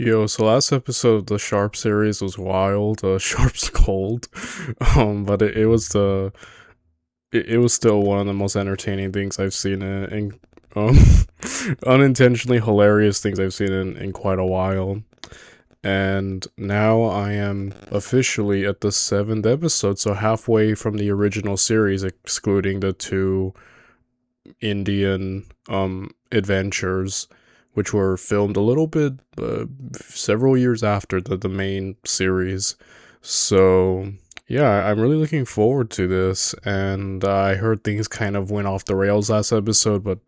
Yo, so last episode of the Sharpe series was wild. Sharpe's cold, but it was still one of the most entertaining things I've seen in um unintentionally hilarious things I've seen in quite a while. And now I am officially at the seventh episode, so halfway from the original series, excluding the two Indian adventures, which were filmed a little bit several years after the main series. So yeah, I'm really looking forward to this, and I heard things kind of went off the rails last episode, but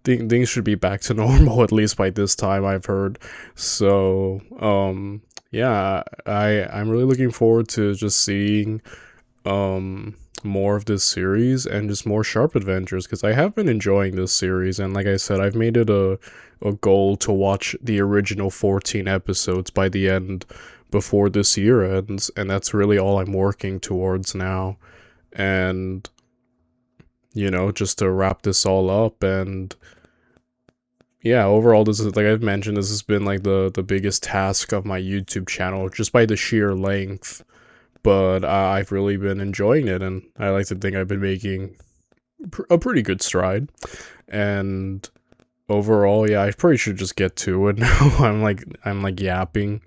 things should be back to normal at least by this time, I've heard. So yeah, I'm really looking forward to just seeing more of this series and just more Sharp adventures, because I have been enjoying this series, and like I said, I've made it a goal to watch the original 14 episodes by the end before this year ends, and that's really all I'm working towards now. And just to wrap this all up, and yeah, overall, this is, like I've mentioned, this has been like the biggest task of my YouTube channel, just by the sheer length. But I've really been enjoying it, and I like to think I've been making a pretty good stride. And overall, yeah, I probably should just get to it now. I'm like yapping,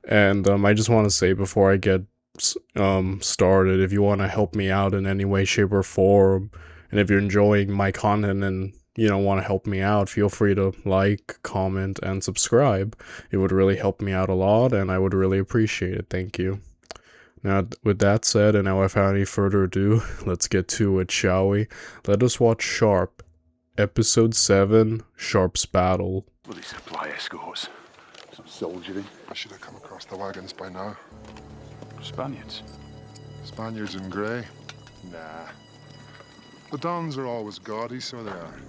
and I just want to say before I get started, if you want to help me out in any way, shape, or form, and if you're enjoying my content and want to help me out, feel free to like, comment, and subscribe. It would really help me out a lot, and I would really appreciate it. Thank you. Now, with that said, and now without any further ado, let's get to it, shall we? Let us watch Sharpe, Episode 7, Sharpe's Battle. Bloody supply escorts. Some soldiering. I should have come across the wagons by now. Spaniards. Spaniards in grey? Nah. The Dons are always gaudy, so they are.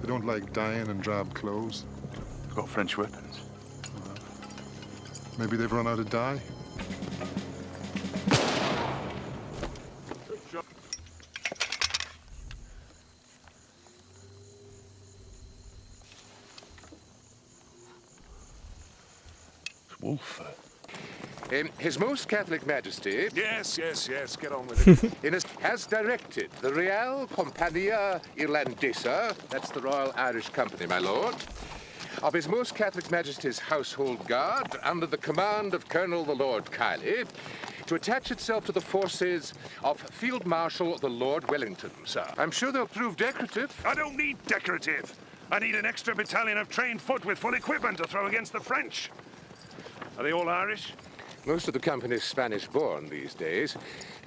They don't like dying in drab clothes. They've got French weapons. Maybe they've run out of dye. Wolf. His Most Catholic Majesty Yes, get on with it. has directed the Real Compania Irlandesa, that's the Royal Irish Company, my lord, of His Most Catholic Majesty's Household Guard, under the command of Colonel the Lord Kiley, to attach itself to the forces of Field Marshal the Lord Wellington, sir. I'm sure they'll prove decorative. I don't need decorative. I need an extra battalion of trained foot with full equipment to throw against the French. Are they all Irish? Most of the company's Spanish-born these days,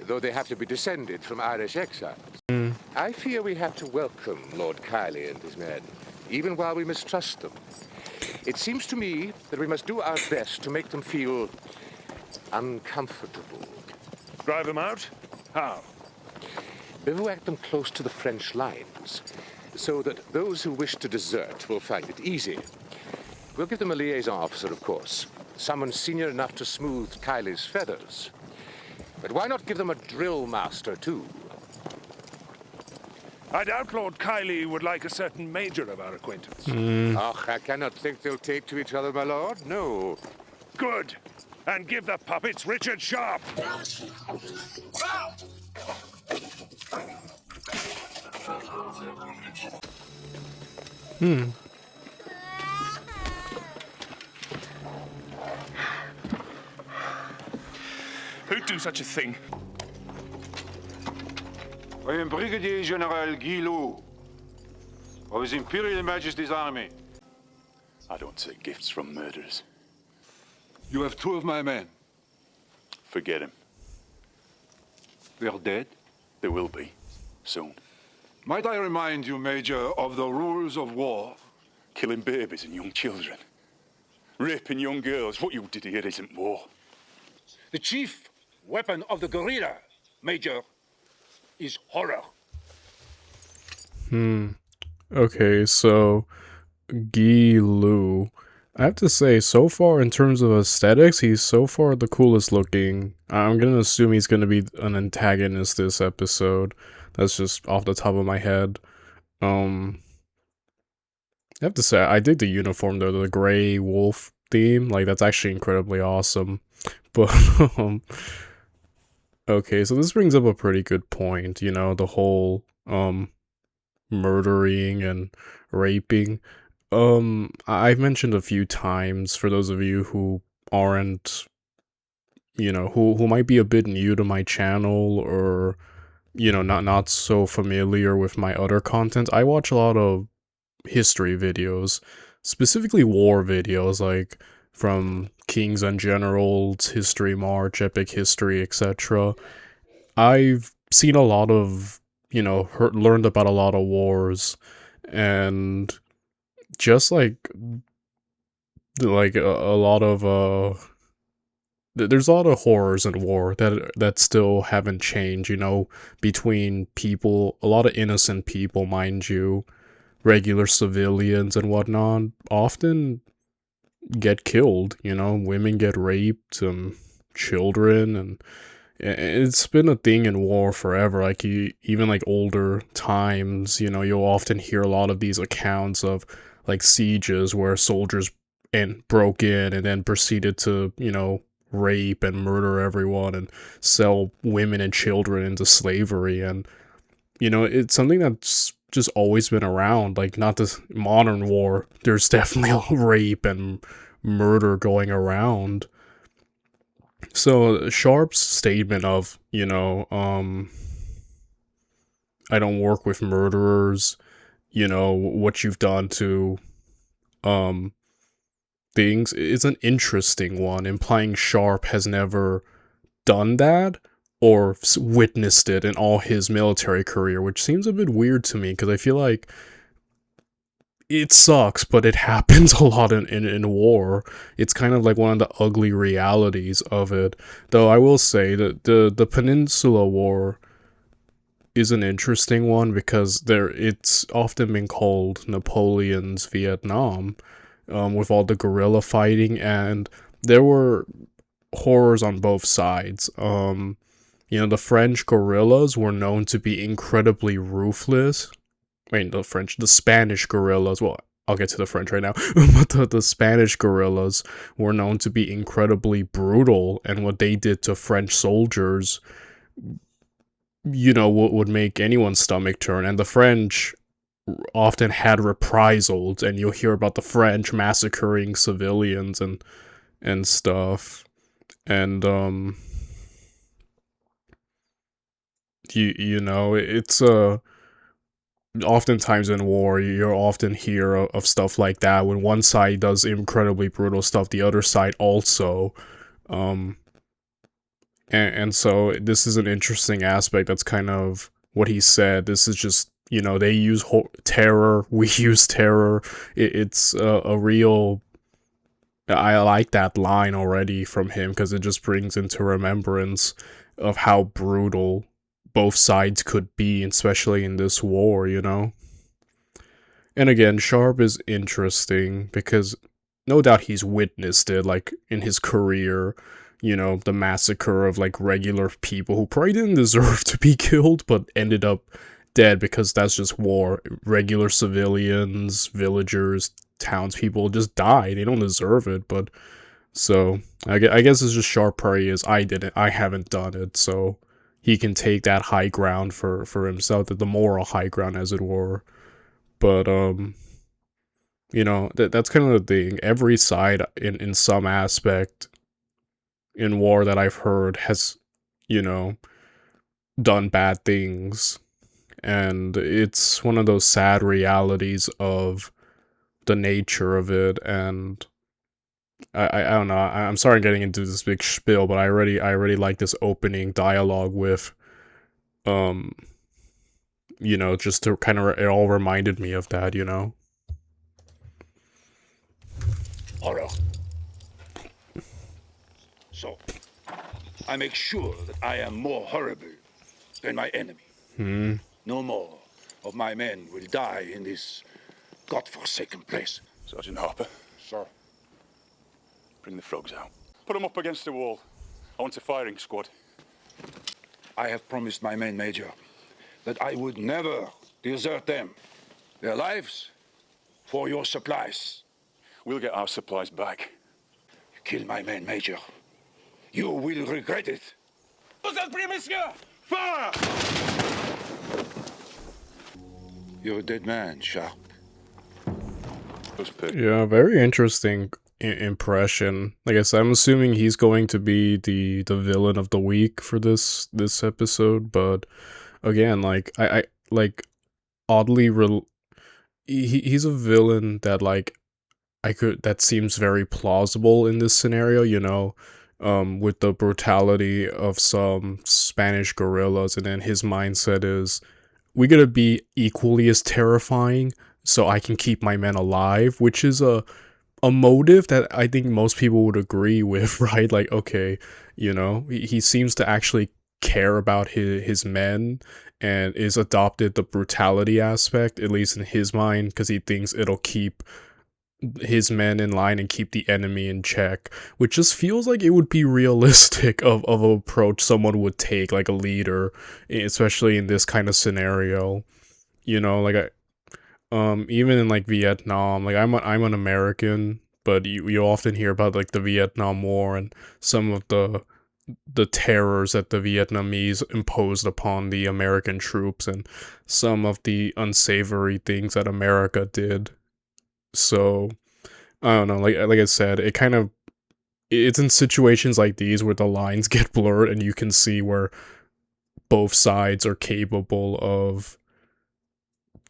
though they have to be descended from Irish exiles. I fear we have to welcome Lord Kiley and his men, even while we mistrust them. It seems to me that we must do our best to make them feel uncomfortable. Drive them out? How? Bivouac them close to the French lines, so that those who wish to desert will find it easy. We'll give them a liaison officer, of course. Someone senior enough to smooth Kiley's feathers. But why not give them a drill master, too? I doubt Lord Kiley would like a certain major of our acquaintance. Ach, I cannot think they'll take to each other, my lord. No. Good. And give the puppets Richard Sharpe. Who'd do such a thing? I am Brigadier General Guy Lou of His Imperial Majesty's Army. I don't take gifts from murderers. You have two of my men. Forget him. They are dead. They will be. Soon. Might I remind you, Major, of the rules of war? Killing babies and young children. Raping young girls. What you did here isn't war. The chief weapon of the guerrilla, Major, is horror. Okay, so Guy Lu, I have to say, so far in terms of aesthetics, he's so far the coolest looking. I'm gonna assume he's gonna be an antagonist this episode. That's just off the top of my head. I have to say, I dig the uniform though, the gray wolf theme. Like, that's actually incredibly awesome. But, okay, so this brings up a pretty good point, you know, the whole, murdering and raping. I've mentioned a few times, for those of you who aren't, you know, who might be a bit new to my channel, or, you know, not so familiar with my other content, I watch a lot of history videos, specifically war videos, like from Kings and Generals, History March, Epic History, etc. I've seen a lot of, you know, learned about a lot of wars, and just like a lot of there's a lot of horrors in war that still haven't changed, you know, between people, a lot of innocent people, mind you, regular civilians and whatnot, often get killed, you know, women get raped, children, and it's been a thing in war forever. Like, even like older times, you know, you'll often hear a lot of these accounts of like sieges where soldiers broke in and then proceeded to, you know, rape and murder everyone and sell women and children into slavery. And, you know, it's something that's just always been around. Like, not this modern war, there's definitely rape and murder going around. So Sharpe's statement of, you know, I don't work with murderers, you know, what you've done to things, is an interesting one, implying Sharpe has never done that or witnessed it in all his military career, which seems a bit weird to me, because I feel like it sucks, but it happens a lot in war. It's kind of like one of the ugly realities of it. Though I will say that the Peninsula War is an interesting one, because it's often been called Napoleon's Vietnam, with all the guerrilla fighting, and there were horrors on both sides. You know, the French guerrillas were known to be incredibly ruthless. The Spanish guerrillas, well, I'll get to the French right now, but the Spanish guerrillas were known to be incredibly brutal, and what they did to French soldiers, you know, would make anyone's stomach turn. And the French often had reprisals, and you'll hear about the French massacring civilians and stuff. And, you know, it's, oftentimes in war, you'll often hear of stuff like that. When one side does incredibly brutal stuff, the other side also. And so this is an interesting aspect. That's kind of what he said. This is just, you know, they use terror, we use terror. It's a real... I like that line already from him, because it just brings into remembrance of how brutal both sides could be, especially in this war, you know? And again, Sharpe is interesting because no doubt he's witnessed it, like, in his career, you know, the massacre of, like, regular people who probably didn't deserve to be killed, but ended up dead, because that's just war. Regular civilians, villagers, townspeople just die. They don't deserve it, but... So, I guess it's just Sharpe probably is, I haven't done it, so... he can take that high ground for himself, the moral high ground, as it were. But, you know, that's kind of the thing. Every side, in some aspect, in war that I've heard, has, you know, done bad things. And it's one of those sad realities of the nature of it, and... I don't know, I'm sorry I'm getting into this big spiel, but I already like this opening dialogue with, you know, just to kind of, it all reminded me of that, you know? Horror. So, I make sure that I am more horrible than my enemy. No more of my men will die in this godforsaken place. Sergeant Harper, Sir. bring the frogs out. Put them up against the wall. I want a firing squad. I have promised my men, Major, that I would never desert them. Their lives for your supplies. We'll get our supplies back. kill my men, Major. You will regret it. Vous êtes pris, monsieur! Fire! You're a dead man, Sharpe. Yeah, very interesting impression. Like I said, I'm assuming he's going to be the villain of the week for this episode, but again, like I like oddly he's a villain that like that seems very plausible in this scenario, you know, with the brutality of some Spanish guerrillas, and then his mindset is, we gotta be equally as terrifying so I can keep my men alive, which is a motive that I think most people would agree with, right? Like, okay, you know, he seems to actually care about his men and is adopted the brutality aspect, at least in his mind, because he thinks it'll keep his men in line and keep the enemy in check, which just feels like it would be realistic of an approach someone would take, like a leader, especially in this kind of scenario. You know, like even in like Vietnam, like I'm an American, but you often hear about like the Vietnam War and some of the terrors that the Vietnamese imposed upon the American troops and some of the unsavory things that America did. So I don't know, like I said, it's in situations like these where the lines get blurred and you can see where both sides are capable of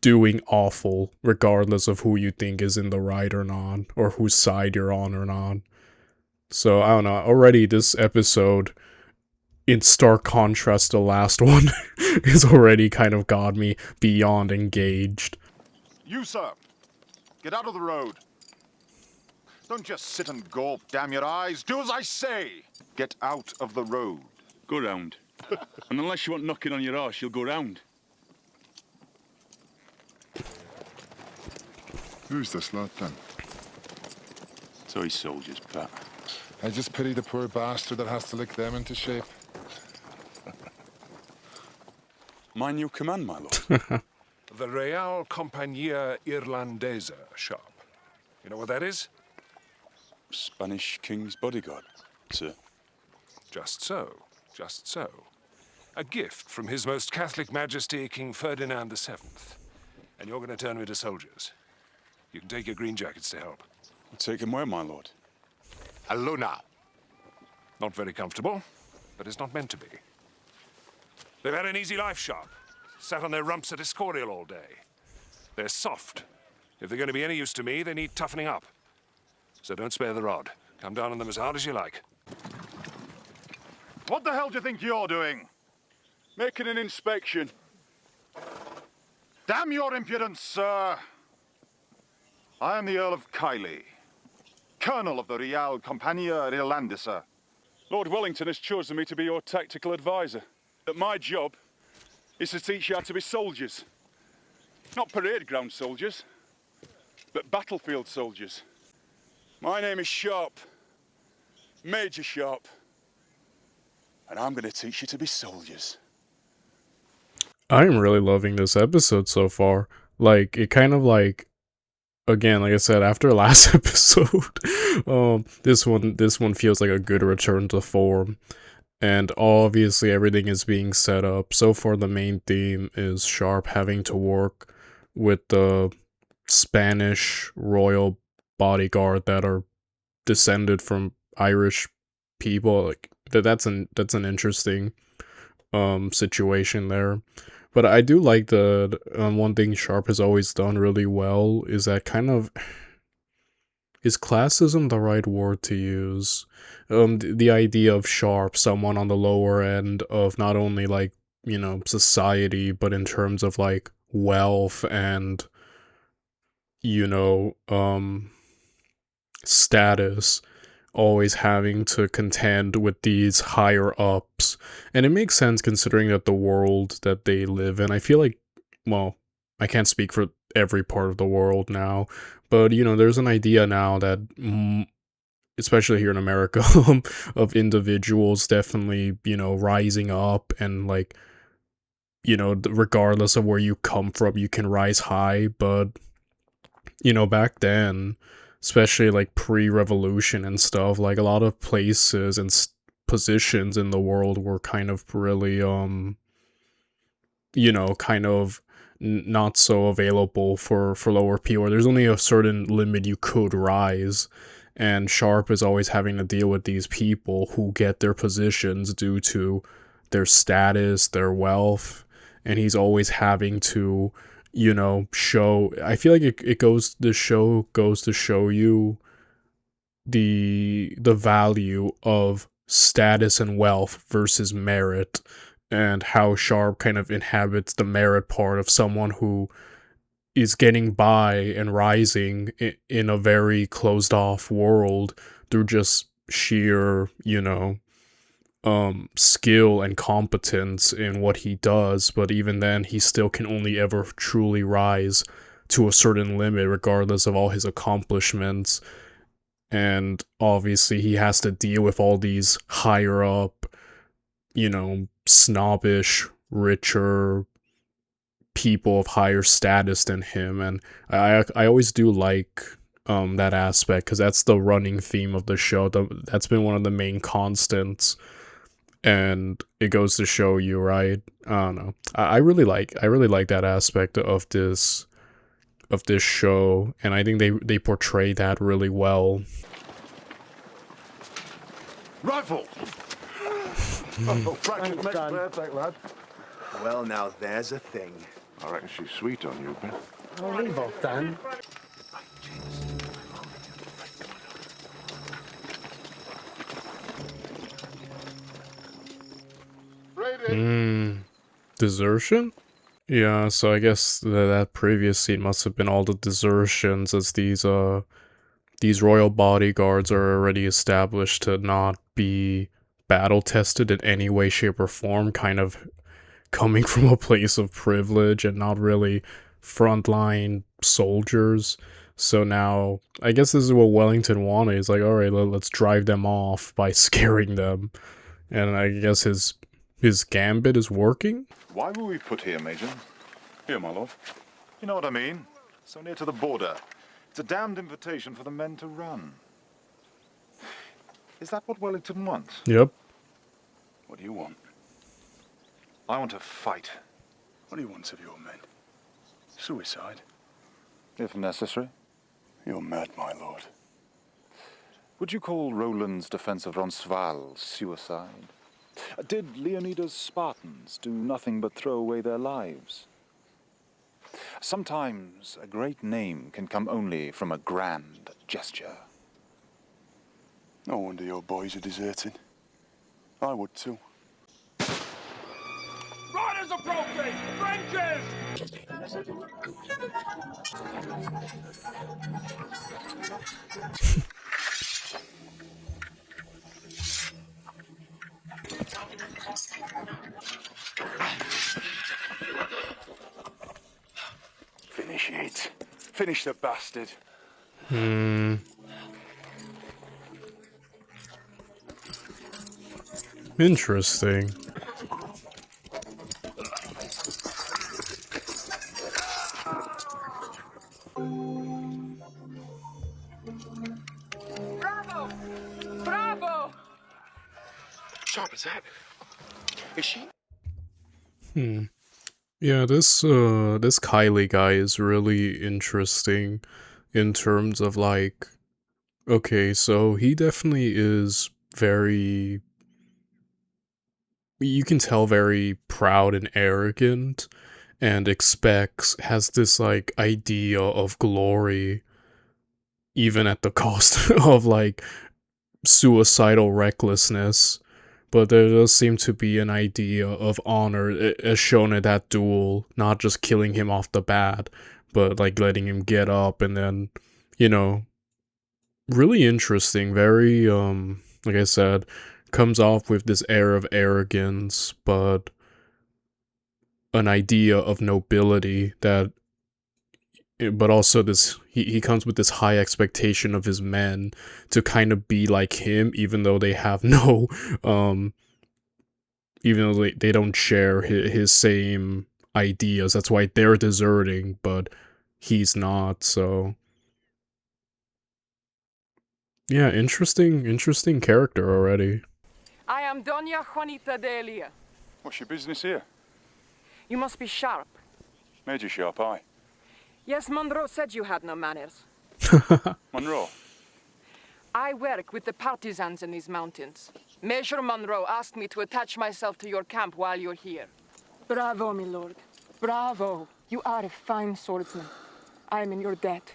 doing awful, regardless of who you think is in the right or not, or whose side you're on or not. So I don't know, already this episode, in stark contrast to the last one, is already kind of got me beyond engaged. You, sir, get out of the road. Don't just sit and gawp, damn your eyes. Do as I say. Get out of the road. Go round. And unless you want knocking on your arse, you'll go round. Who's this lot then? So he's soldiers, Pat. I just pity the poor bastard that has to lick them into shape. My new command, my lord. The Real Compagnia Irlandesa, Sharpe. You know what that is? Spanish king's bodyguard, sir. Just so, just so. A gift from His Most Catholic Majesty King Ferdinand VII. And you're going to turn me to soldiers. You can take your green jackets to help. I'll take him where, my lord? Hello now. Not very comfortable, but it's not meant to be. They've had an easy life, Sharpe. Sat on their rumps at Escorial all day. They're soft. If they're going to be any use to me, they need toughening up. So don't spare the rod. Come down on them as hard as you like. What the hell do you think you're doing? Making an inspection. Damn your impudence, sir. I am the Earl of Kiley, Colonel of the Real Compagnia Irlandesa. Lord Wellington has chosen me to be your tactical advisor. That my job is to teach you how to be soldiers. Not parade ground soldiers, but battlefield soldiers. My name is Sharpe, Major Sharpe, and I'm going to teach you to be soldiers. I'm really loving this episode so far. Like, it kind of like, again, like I said, after last episode, this one feels like a good return to form. And obviously everything is being set up. So far the main theme is Sharpe having to work with the Spanish royal bodyguard that are descended from Irish people. Like that's an interesting situation there. But I do like the one thing Sharpe has always done really well is that kind of, is classism the right word to use? The idea of Sharpe, someone on the lower end of not only like, you know, society, but in terms of like wealth and, you know, status, always having to contend with these higher ups. And it makes sense considering that the world that they live in, I feel like, well, I can't speak for every part of the world now, but you know, there's an idea now that especially here in America of individuals definitely, you know, rising up and like, you know, regardless of where you come from, you can rise high. But you know, back then, especially like pre-revolution and stuff. Like a lot of places and positions in the world were kind of really kind of not so available for lower people. There's only a certain limit you could rise, and Sharpe is always having to deal with these people who get their positions due to their status, their wealth, and he's always having to, show. I feel like it goes the show goes to show you the value of status and wealth versus merit, and how Sharpe kind of inhabits the merit part of someone who is getting by and rising in a very closed off world through just sheer, skill and competence in what he does. But even then, he still can only ever truly rise to a certain limit, regardless of all his accomplishments. And obviously, he has to deal with all these higher up, snobbish, richer people of higher status than him. And I always do like that aspect, because that's the running theme of the show. That's been one of the main constants, and it goes to show you, right? I don't know. I really like that aspect of this show, and I think they portray that really well. Rifle! Oh, Frank, next birthday, lad. Well, now there's a thing. I reckon she's sweet on you, Ben. I'll leave off, Dan. Desertion? Yeah, so I guess that previous scene must have been all the desertions, as these royal bodyguards are already established to not be battle tested in any way, shape, or form, kind of coming from a place of privilege and not really frontline soldiers. So now, I guess this is what Wellington wanted. He's like, alright, let's drive them off by scaring them. And I guess his gambit is working? Why were we put here, Major? Here, my lord. You know what I mean? So near to the border. It's a damned invitation for the men to run. Is that what Wellington wants? Yep. What do you want? I want to fight. What do you want of your men? Suicide? If necessary. You're mad, my lord. Would you call Roland's defense of Roncesvalles suicide? Did Leonidas' Spartans do nothing but throw away their lives? Sometimes a great name can come only from a grand gesture. No wonder your boys are deserting. I would too. Riders approaching! Trenches! Finish it. Finish the bastard. Interesting. Bravo! Bravo! Sharpe, is that? Is she? Yeah, this Kylie guy is really interesting in terms of like, okay, so he definitely is very, you can tell, very proud and arrogant, and has this like idea of glory, even at the cost of like suicidal recklessness. But there does seem to be an idea of honor as shown in that duel, not just killing him off the bat, but like letting him get up, and then, really interesting, very, like I said, comes off with this air of arrogance, but an idea of nobility but also he comes with this high expectation of his men to kind of be like him, even though they have no, even though they don't share his same ideas. That's why they're deserting, but he's not. So Yeah, interesting character already. I am Doña Juanita de Elia. What's your business here? You must be Sharpe. Major Sharpe, aye. Yes, Monroe said you had no manners. Monroe? I work with the partisans in these mountains. Major Monroe asked me to attach myself to your camp while you're here. Bravo, my lord. Bravo. You are a fine swordsman. I am in your debt.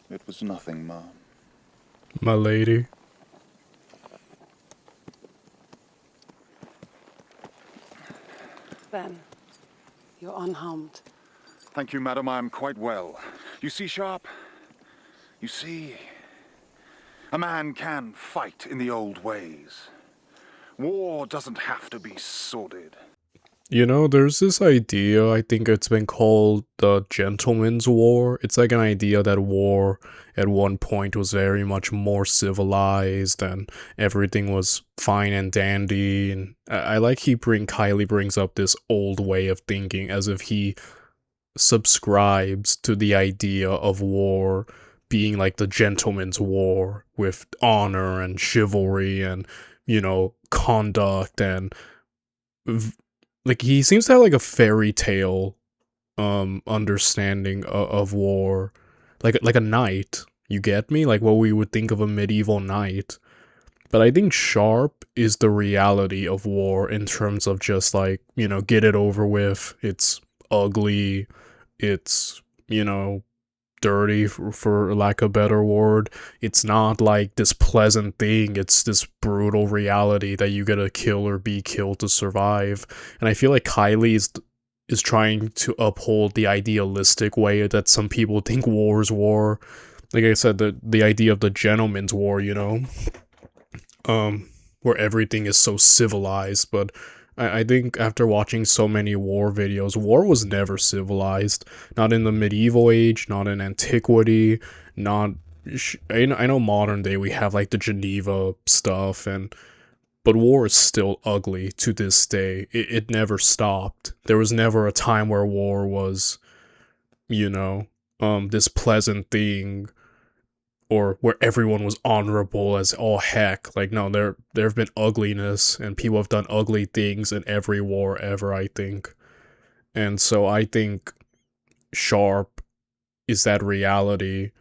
It was nothing, ma'am. My lady. Ben, you're unharmed. Thank you, madam. I am quite well. You see, Sharpe? You see, a man can fight in the old ways. War doesn't have to be sordid. You know, there's this idea, I think it's been called the Gentleman's War. It's like an idea that war at one point was very much more civilized and everything was fine and dandy. And I like Kylie brings up this old way of thinking as if he subscribes to the idea of war being like the gentleman's war with honor and chivalry and, you know, conduct and like he seems to have like a fairy tale understanding of war, like a knight, you get me, like what we would think of a medieval knight. But I think Sharpe is the reality of war in terms of just like, you know, get it over with. It's ugly, it's, you know, dirty for lack of a better word. It's not like this pleasant thing, it's this brutal reality that you gotta kill or be killed to survive. And I feel like Kylie is trying to uphold the idealistic way that some people think war is war. Like I said, the idea of the gentleman's war, you know, where everything is so civilized. But I think after watching so many war videos, war was never civilized. Not in the medieval age, not in antiquity, not... I know modern day we have like the Geneva stuff, but war is still ugly to this day. It never stopped. There was never a time where war was, you know, this pleasant thing, or where everyone was honorable as all heck. Like, no, there have been ugliness, and people have done ugly things in every war ever, I think. And so I think Sharpe is that reality,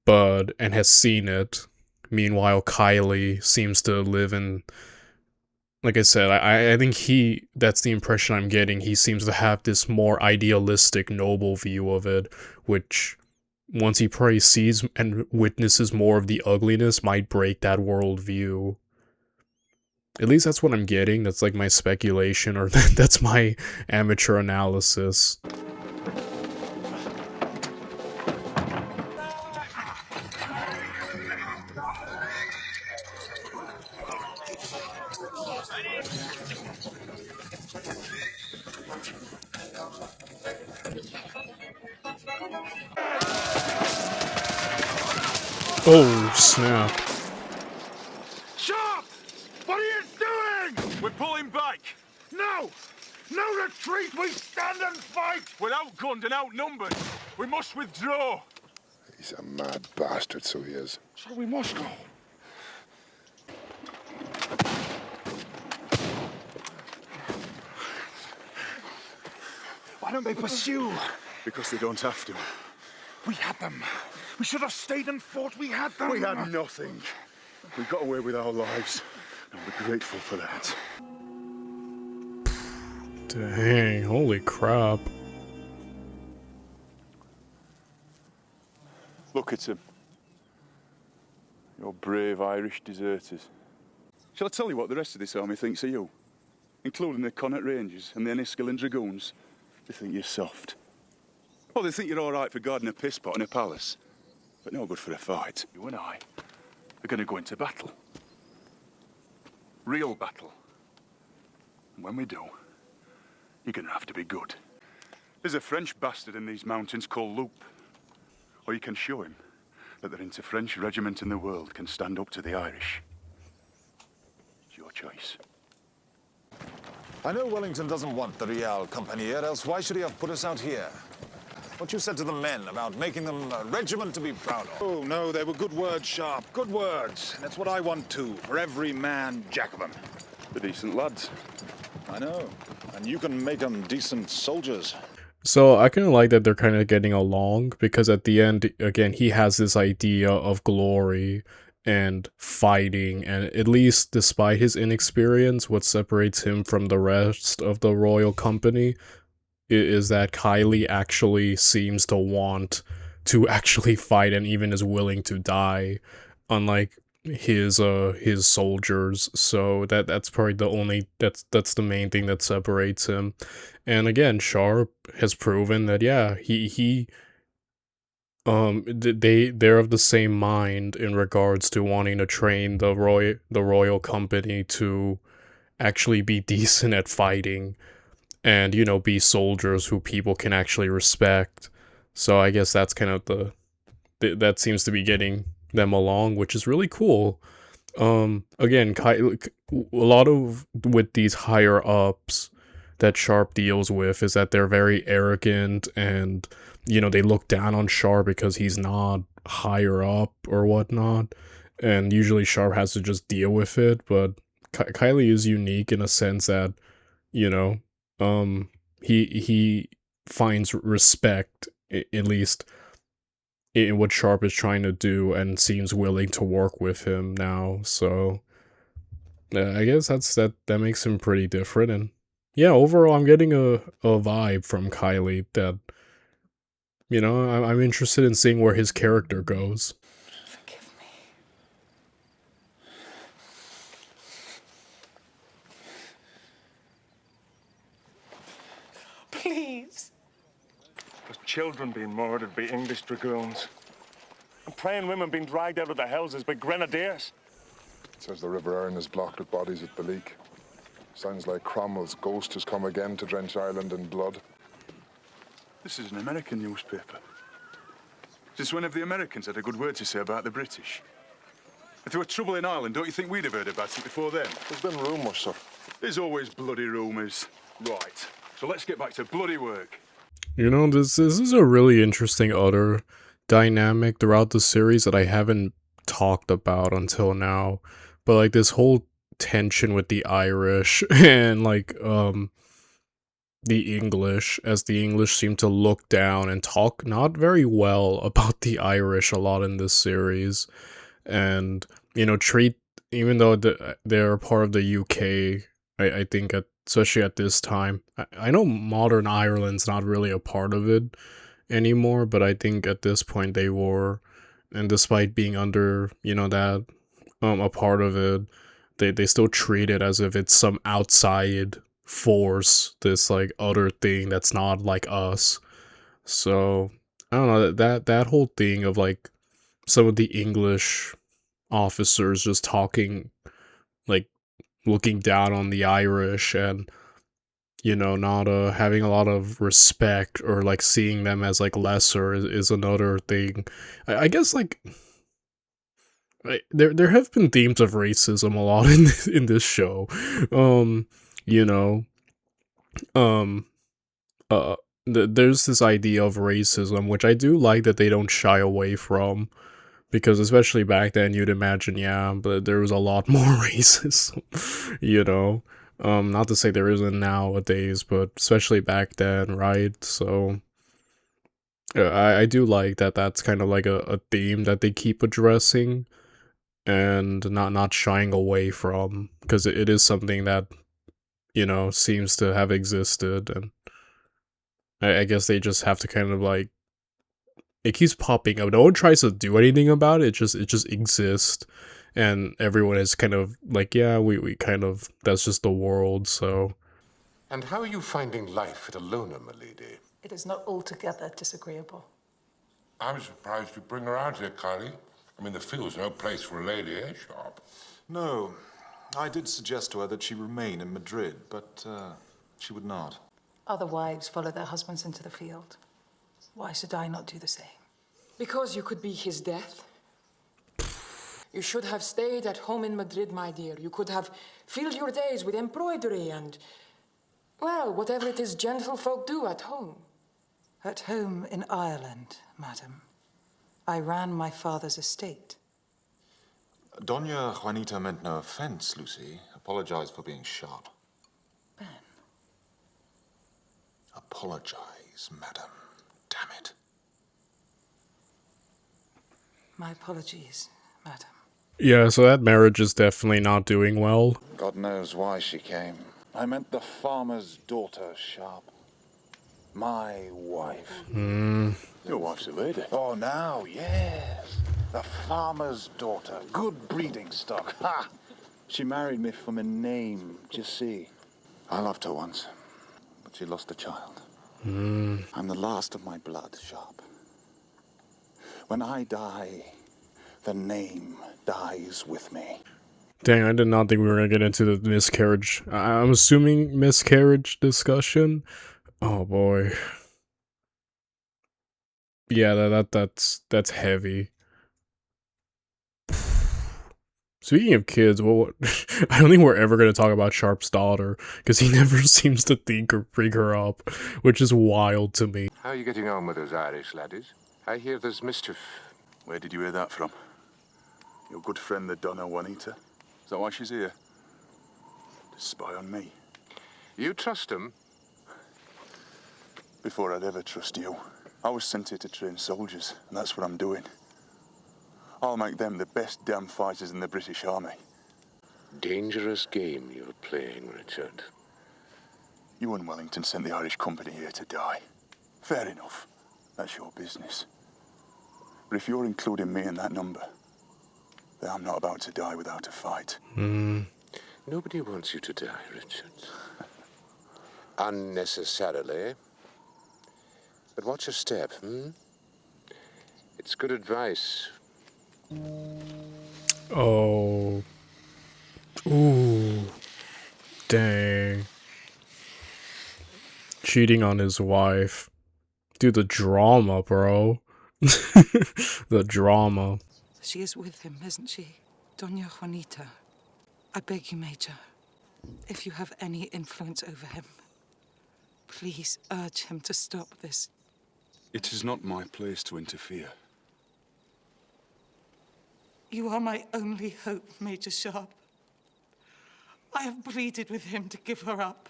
and has seen it. Meanwhile, Kylie seems to live in... Like I said, I think that's the impression I'm getting. He seems to have this more idealistic, noble view of it, which... once he probably sees and witnesses more of the ugliness, might break that worldview. At least that's what I'm getting. That's like my speculation, or that's my amateur analysis. Oh, snap. Sharpe! What are you doing? We're pulling back. No! No retreat! We stand and fight! We're outgunned and outnumbered. We must withdraw. He's a mad bastard, so he is. So we must go. Why don't they pursue? Because they don't have to. We had them. We should have stayed and fought. We had them. We had nothing. We got away with our lives, and we're grateful for that. Dang, holy crap. Look at him. Your brave Irish deserters. Shall I tell you what the rest of this army thinks of you? Including the Connaught Rangers and the Enniskillen Dragoons. They think you're soft. Well, they think you're all right for guarding a piss pot in a palace, but no good for a fight. You and I are going to go into battle. Real battle. And when we do, you're going to have to be good. There's a French bastard in these mountains called Loup. Or you can show him that there ain't a French regiment in the world can stand up to the Irish. It's your choice. I know Wellington doesn't want the Real Company here, else why should he have put us out here? What you said to the men about making them a regiment to be proud of. Oh, no, they were good words, Sharpe. Good words. That's what I want too, for every man jack of them. The decent lads. I know. And you can make them decent soldiers. So I kind of like that they're kind of getting along, because at the end, again, he has this idea of glory and fighting, and at least despite his inexperience, what separates him from the rest of the royal company is that Kylie actually seems to want to actually fight and even is willing to die, unlike his soldiers. So that's probably the only that's the main thing that separates him. And again, Sharpe has proven that yeah, they're of the same mind in regards to wanting to train the royal company to actually be decent at fighting, and you know, be soldiers who people can actually respect. So I guess that's kind of that seems to be getting them along, which is really cool. Again, a lot of with these higher ups that Sharpe deals with is that they're very arrogant, and you know, they look down on Sharpe because he's not higher up or whatnot, and usually Sharpe has to just deal with it. But Kylie is unique in a sense that, you know, he finds respect, at least in what Sharpe is trying to do, and seems willing to work with him now. So I guess that makes him pretty different. And yeah, overall, I'm getting a vibe from Kylie that, you know, I'm interested in seeing where his character goes. Forgive me. Please. There's children being murdered by English dragoons. And praying women being dragged out of their houses by grenadiers. Says the River Erne is blocked with bodies at the leak. Sounds like Cromwell's ghost has come again to drench Ireland in blood. This is an American newspaper. Since when have the Americans had a good word to say about the British? If there were trouble in Ireland, don't you think we'd have heard about it before then? There's been rumours, sir. There's always bloody rumours. Right, so let's get back to bloody work. You know, this is a really interesting other dynamic throughout the series that I haven't talked about until now. But like this whole tension with the Irish and like the English, as the English seem to look down and talk not very well about the Irish a lot in this series, and you know, treat, even though they're part of the UK, I think especially at this time, I know modern Ireland's not really a part of it anymore, but I think at this point they were, and despite being under, you know, that a part of it, they still treat it as if it's some outside force, this like other thing that's not like us. So I don't know, that whole thing of like some of the English officers just talking, like looking down on the Irish, and you know, not having a lot of respect, or like seeing them as like lesser is another thing. I guess like there have been themes of racism a lot in this show. You know, um there's this idea of racism, which I do like that they don't shy away from, because especially back then you'd imagine, yeah, but there was a lot more racism, you know. Not to say there isn't nowadays, but especially back then, right? So I do like that that's kind of like a theme that they keep addressing, and not shying away from, because it is something that, you know, seems to have existed, and I guess they just have to kind of like, it keeps popping up. No one tries to do anything about it. It just exists, and everyone is kind of like, yeah, we kind of, that's just the world. So. And how are you finding life at Alona, my lady? It is not altogether disagreeable. I'm surprised you bring her out here, Kylie. I mean, the field's no place for a lady, eh, Sharpe? No. I did suggest to her that she remain in Madrid, but she would not. Other wives follow their husbands into the field. Why should I not do the same? Because you could be his death. You should have stayed at home in Madrid, my dear. You could have filled your days with embroidery and, well, whatever it is gentlefolk do at home. At home in Ireland, madam. I ran my father's estate. Doña Juanita meant no offense, Lucy. Apologize for being sharp. Ben. Apologize, madam. Damn it. My apologies, madam. Yeah, so that marriage is definitely not doing well. God knows why she came. I meant the farmer's daughter, Sharpe. My wife. Your wife's a lady. Oh, now, yes. The farmer's daughter. Good breeding stock. Ha! She married me for my name, you see. I loved her once, but she lost a child. I'm the last of my blood, Sharpe. When I die, the name dies with me. Dang, I did not think we were gonna get into the miscarriage. I'm assuming miscarriage discussion. Oh boy. Yeah, that's heavy. Speaking of kids, well, I don't think we're ever gonna talk about Sharpe's daughter because he never seems to think or bring her up, which is wild to me. How are you getting on with those Irish laddies? I hear there's mischief. Where did you hear that from? Your good friend, the Donna Juanita? Is that why she's here? To spy on me? You trust him? Before I'd ever trust you. I was sent here to train soldiers, and that's what I'm doing. I'll make them the best damn fighters in the British Army. Dangerous game you're playing, Richard. You and Wellington sent the Irish company here to die. Fair enough. That's your business. But if you're including me in that number, then I'm not about to die without a fight. Nobody wants you to die, Richard. Unnecessarily. But watch your step, It's good advice. Oh. Ooh. Dang. Cheating on his wife. Dude, the drama, bro. The drama. She is with him, isn't she? Doña Juanita. I beg you, Major, if you have any influence over him, please urge him to stop this. It is not my place to interfere. You are my only hope, Major Sharpe. I have pleaded with him to give her up,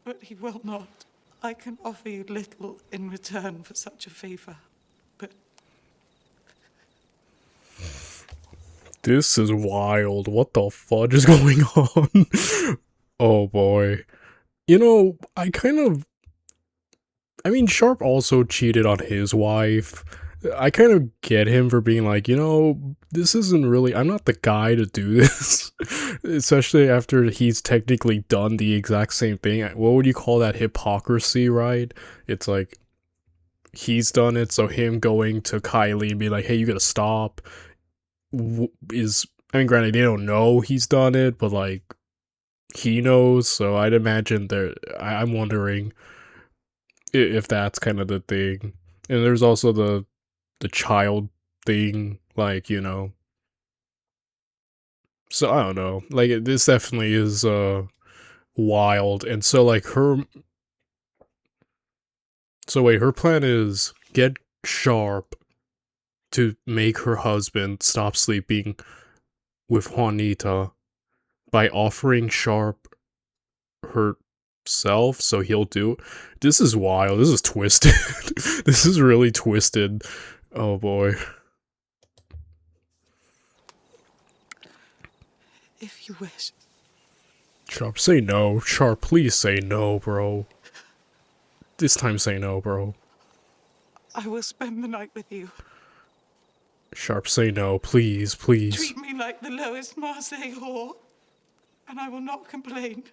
but he will not. I can offer you little in return for such a favor, but... This is wild. What the fudge is going on? Oh boy. You know, I mean, Sharpe also cheated on his wife. I kind of get him for being like, you know, this isn't really, I'm not the guy to do this. Especially after he's technically done the exact same thing. What would you call that? Hypocrisy, right? It's like, he's done it, so him going to Kylie and be like, hey, you gotta stop, is, I mean, granted, they don't know he's done it, but like, he knows, so I'd imagine I'm wondering if that's kind of the thing. And there's also the child thing, like, you know. So I don't know. Like, this definitely is wild. And so like her plan is get Sharpe to make her husband stop sleeping with Juanita by offering Sharpe herself, so he'll do. This is wild. This is twisted. This is really twisted. Oh boy. If you wish. Sharpe, say no. Sharpe, please say no, bro. This time say no, bro. I will spend the night with you. Sharpe, say no, please, please. Treat me like the lowest Marseille whore, and I will not complain.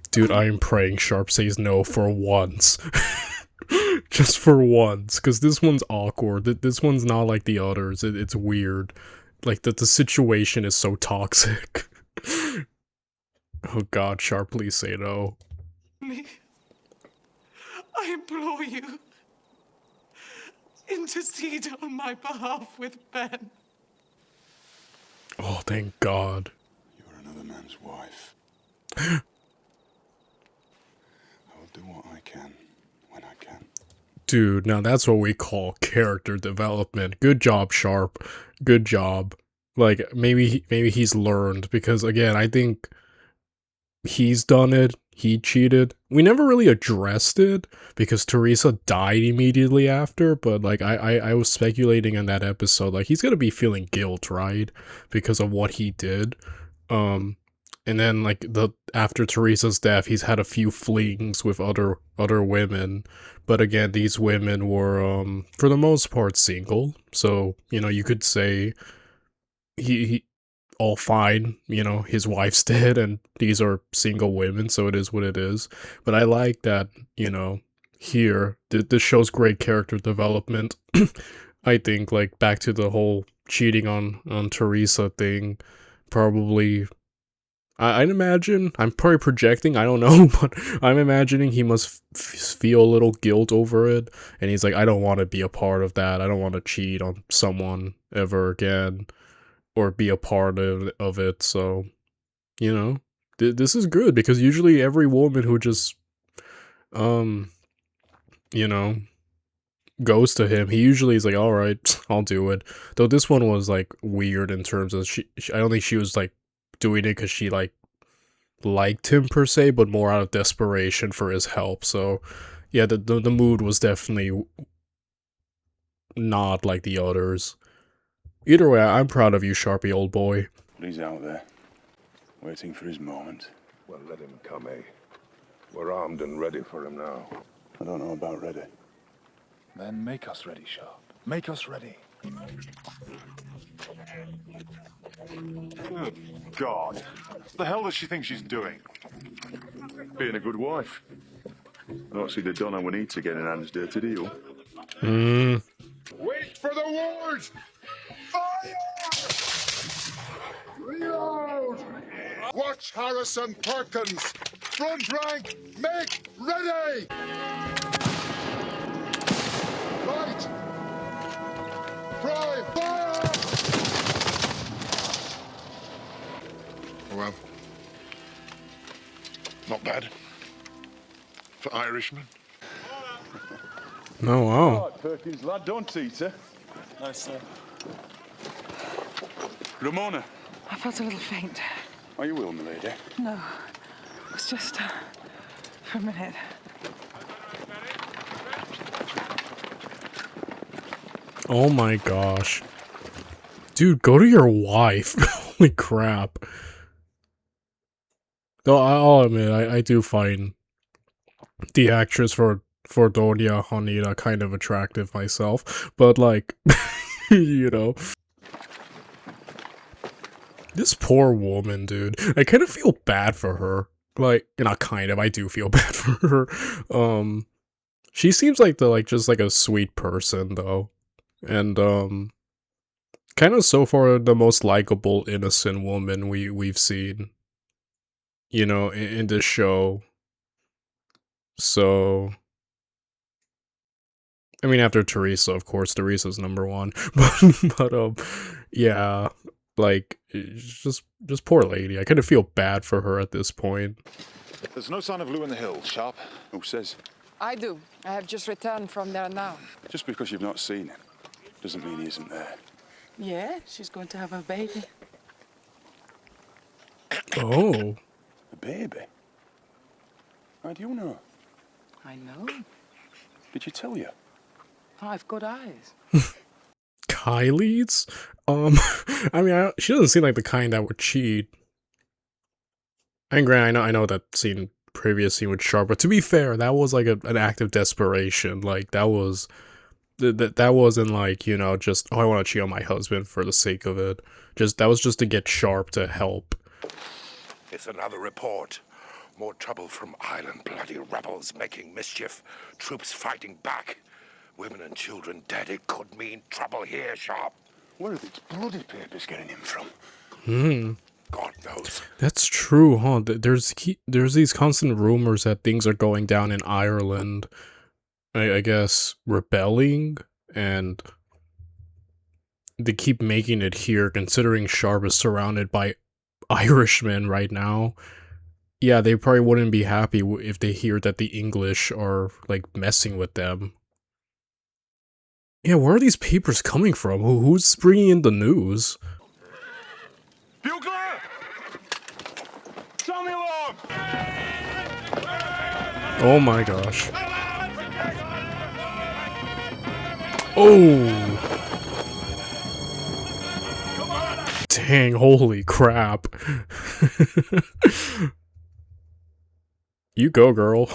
Dude, I am praying Sharpe says no for once. Just for once, because this one's awkward. This one's not like the others. It's weird. Like, the situation is so toxic. Oh god, Sharpe, please say no. Please. I implore you. Intercede on my behalf with Ben. Oh, thank God. You're another man's wife. I will do what I can, when I can. Dude, now that's what we call character development. Good job, Sharpe. Good job. Like, maybe he's learned, because again, I think he's done it. He cheated. We never really addressed it because Teresa died immediately after, but like I was speculating in that episode, like he's gonna be feeling guilt, right? Because of what he did. And then like after Teresa's death, he's had a few flings with other women, but again, these women were for the most part single. So, you know, you could say he all fine, you know, his wife's dead and these are single women, so it is what it is. But I like that, you know, here, this shows great character development. I think, like, back to the whole cheating on Teresa thing, probably, I'd imagine, I'm probably projecting, I don't know, but I'm imagining he must feel a little guilt over it, and he's like, I don't want to be a part of that, I don't want to cheat on someone ever again, or be a part of it, so, you know, this is good, because usually every woman who just, you know, goes to him, he usually is like, alright, I'll do it, though this one was, like, weird in terms of, I don't think she was, like, doing it because she, like, liked him per se, but more out of desperation for his help, so, yeah, the mood was definitely not like the others. Either way, I'm proud of you, Sharpie, old boy. He's out there, waiting for his moment. Well, let him come, eh? We're armed and ready for him now. I don't know about ready. Then make us ready, Sharpe. Make us ready. Oh, God. What the hell does she think she's doing? Being a good wife. I don't see the Donna we need to get in hands dirty, do you? Wait for the word! Fire! Reload! Watch Harrison Perkins! Front rank, make ready! Right! Prime, fire! Well, not bad. For Irishmen. Oh, wow. Right, Perkins, lad, don't eat, eh? Nice, sir. Ramona. I felt a little faint. Are you ill, milady? No, it was just for a minute. Oh my gosh. Dude, go to your wife. Holy crap. Though I'll admit, I do find the actress for Doña Juanita kind of attractive myself. But like, you know. This poor woman, dude. I kind of feel bad for her. Like, not kind of, I do feel bad for her. She seems like just like a sweet person though. And kind of so far the most likable innocent woman we've seen, you know, in this show. So I mean, after Teresa, of course, Teresa's #1. but yeah, like, just poor lady. I kind of feel bad for her at this point. There's no sign of Lou in the hills, Sharpe. Who says? I do. I have just returned from there now. Just because you've not seen him doesn't mean he isn't there. Yeah, she's going to have a baby. Oh. A baby? How do you know? I know. Did she tell you? I've got eyes. Kylie's? I mean, she doesn't seem like the kind that would cheat. And granted, I know that previous scene with Sharpe, but to be fair, that was like an act of desperation. Like, that was, that wasn't like, you know, just, oh, I want to cheat on my husband for the sake of it. That was just to get Sharpe to help. It's another report. More trouble from island bloody rebels making mischief. Troops fighting back. Women and children dead. It could mean trouble here, Sharpe. Where are these bloody papers getting him from? God knows. That's true, huh? There's these constant rumors that things are going down in Ireland. I guess rebelling, and they keep making it here, considering Sharpe is surrounded by Irishmen right now. yeah, they probably wouldn't be happy if they hear that the English are, like, messing with them. Yeah, where are these papers coming from? Who's bringing in the news? Bugler! Sound the alarm! Oh my gosh. Oh! Dang, holy crap. You go, girl.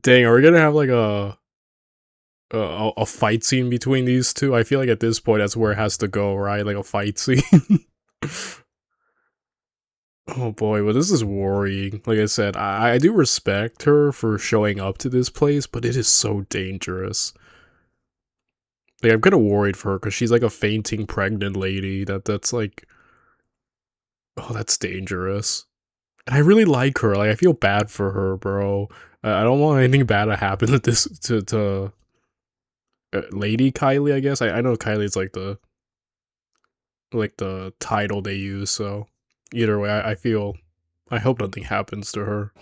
Dang, are we gonna have like a fight scene between these two? I feel like at this point that's where it has to go, right? Like a fight scene. Oh boy, well this is worrying. Like I said, I do respect her for showing up to this place, but it is so dangerous. Like I'm kind of worried for her because she's like a fainting pregnant lady. That's like, oh, that's dangerous. And I really like her. Like I feel bad for her, bro. I don't want anything bad to happen to this to Lady Kylie. I guess I know Kylie's like the title they use. So either way, I hope nothing happens to her.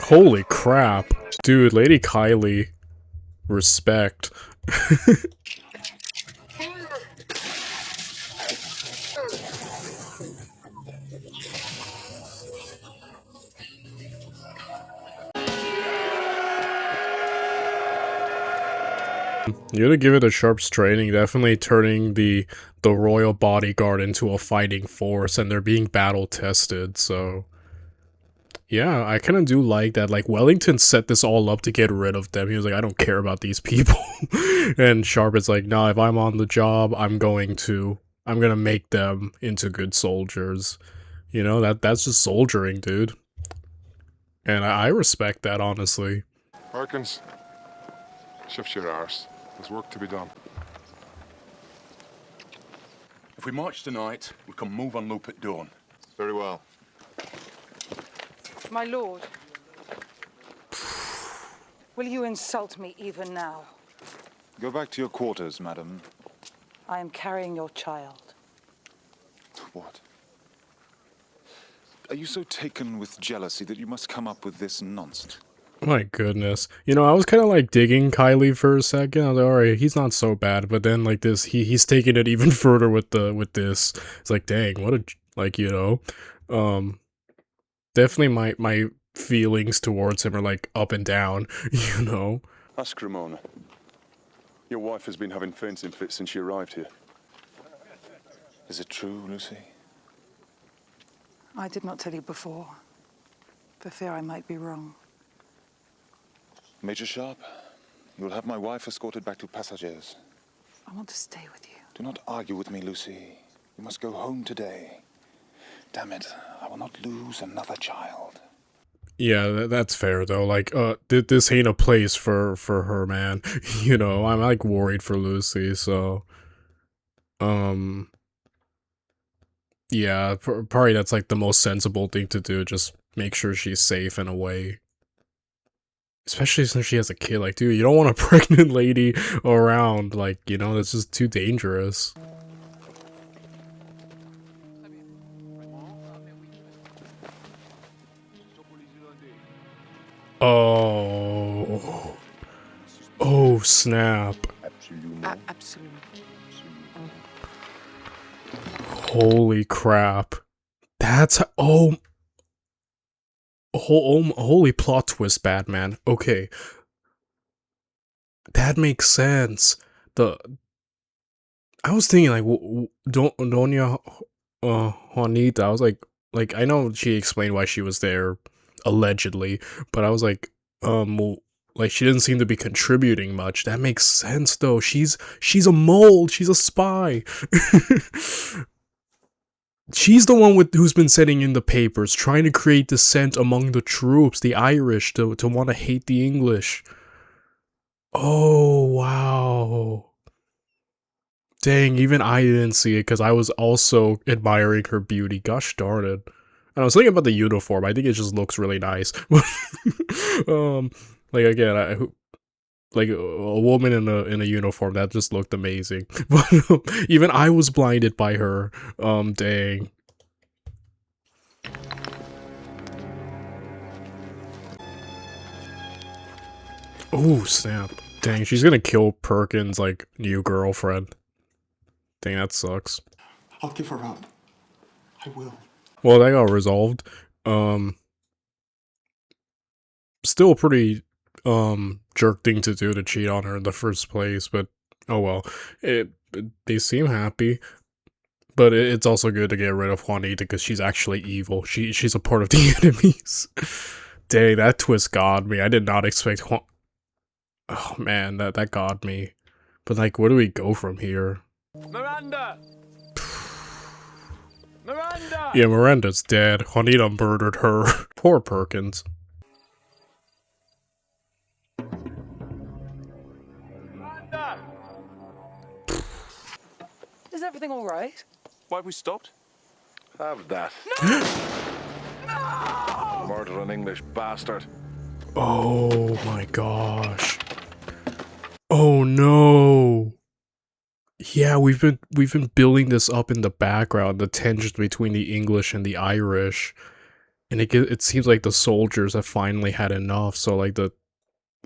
Holy crap. Dude, Lady Kylie. Respect. You gotta give it a Sharpe's training, definitely turning the royal bodyguard into a fighting force, and they're being battle tested, so... Yeah, I kinda do like that, like, Wellington set this all up to get rid of them. He was like, I don't care about these people. And Sharpe is like, nah, if I'm on the job, I'm gonna make them into good soldiers. You know, that's just soldiering, dude. And I respect that, honestly. Harkins, shift your arse. There's work to be done. If we march tonight, we can move on Loop at dawn. Very well. My lord, will you insult me even now? Go back to your quarters, madam. I am carrying your child. What? Are you so taken with jealousy that you must come up with this nonsense? My goodness. You know, I was kind of like digging Kylie for a second. I was like, alright, he's not so bad. But then like this, he's taking it even further with this. It's like, dang, what a, like, you know, definitely my feelings towards him are like up and down, you know? Ask Ramona. Your wife has been having fainting fits since she arrived here. Is it true, Lucy? I did not tell you before, for fear I might be wrong. Major Sharpe, you will have my wife escorted back to Passagers. I want to stay with you. Do not argue with me, Lucy. You must go home today. Damn it, I will not lose another child. Yeah, that's fair though. Like, this ain't a place for her, man. You know, I'm like worried for Lucy, so, yeah, probably that's like the most sensible thing to do. Just make sure she's safe in a way. Especially since she has a kid. Like, dude, you don't want a pregnant lady around. Like, you know, that's just too dangerous. Oh. Oh, snap. Absolutely. Holy crap. That's... Oh... Holy plot twist, Batman. Okay. That makes sense. I was thinking, like, Doña Juanita, I was like, I know she explained why she was there, allegedly, but I was like, well, like, she didn't seem to be contributing much. That makes sense, though. She's a mole. She's a spy. She's the one who's been sending in the papers, trying to create dissent among the troops, the Irish, to want to hate the English. Oh, wow. Dang, even I didn't see it because I was also admiring her beauty. Gosh darn it. And I was thinking about the uniform. I think it just looks really nice. Like again, like a woman in a uniform that just looked amazing. But even I was blinded by her. Dang. Oh snap! Dang, she's gonna kill Perkins' like new girlfriend. Dang, that sucks. I'll give her up. I will. Well, that got resolved. Um, Still a pretty jerk thing to do to cheat on her in the first place, but oh well. They seem happy, but it's also good to get rid of Juanita because she's actually evil. She's a part of the enemies. Dang, that twist got me. I did not expect Oh man, that got me. But like, where do we go from here? Miranda! Miranda! Yeah, Miranda's dead. Juanita murdered her. Poor Perkins. Miranda! Is everything all right? Why have we stopped? Have that. Murder an English bastard. Oh my gosh. Oh no. Yeah, we've been building this up in the background, the tension between the English and the Irish. And it seems like the soldiers have finally had enough. So like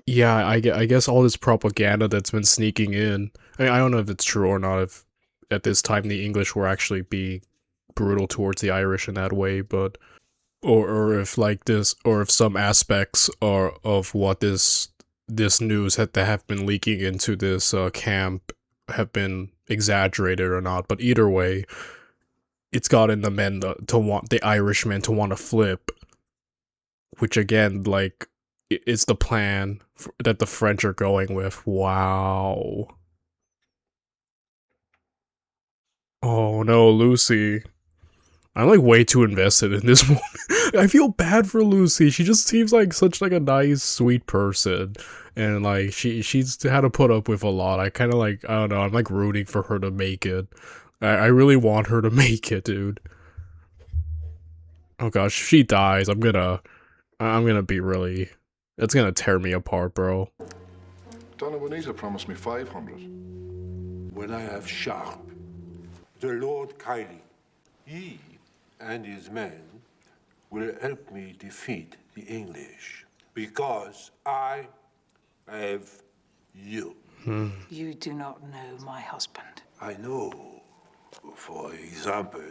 yeah, I guess all this propaganda that's been sneaking in. I mean, I don't know if it's true or not, if at this time the English were actually being brutal towards the Irish in that way, but or if like this, or if some aspects are of what this news that have been leaking into this camp have been exaggerated or not. But either way, it's gotten the men to want the Irishmen to want to flip, which again, like, it's the plan that the French are going with. Wow. Oh no, Lucy. I'm like way too invested in this moment. I feel bad for Lucy. She just seems like such like a nice, sweet person. And like she's had to put up with a lot. I kinda like, I don't know, I'm like rooting for her to make it. I really want her to make it, dude. Oh gosh, if she dies, I'm gonna be really, it's gonna tear me apart, bro. Donna Juanita promised me 500. When I have Sharpe, the Lord Kylie, he and his men will help me defeat the English because I have you. You do not know my husband. I know, for example,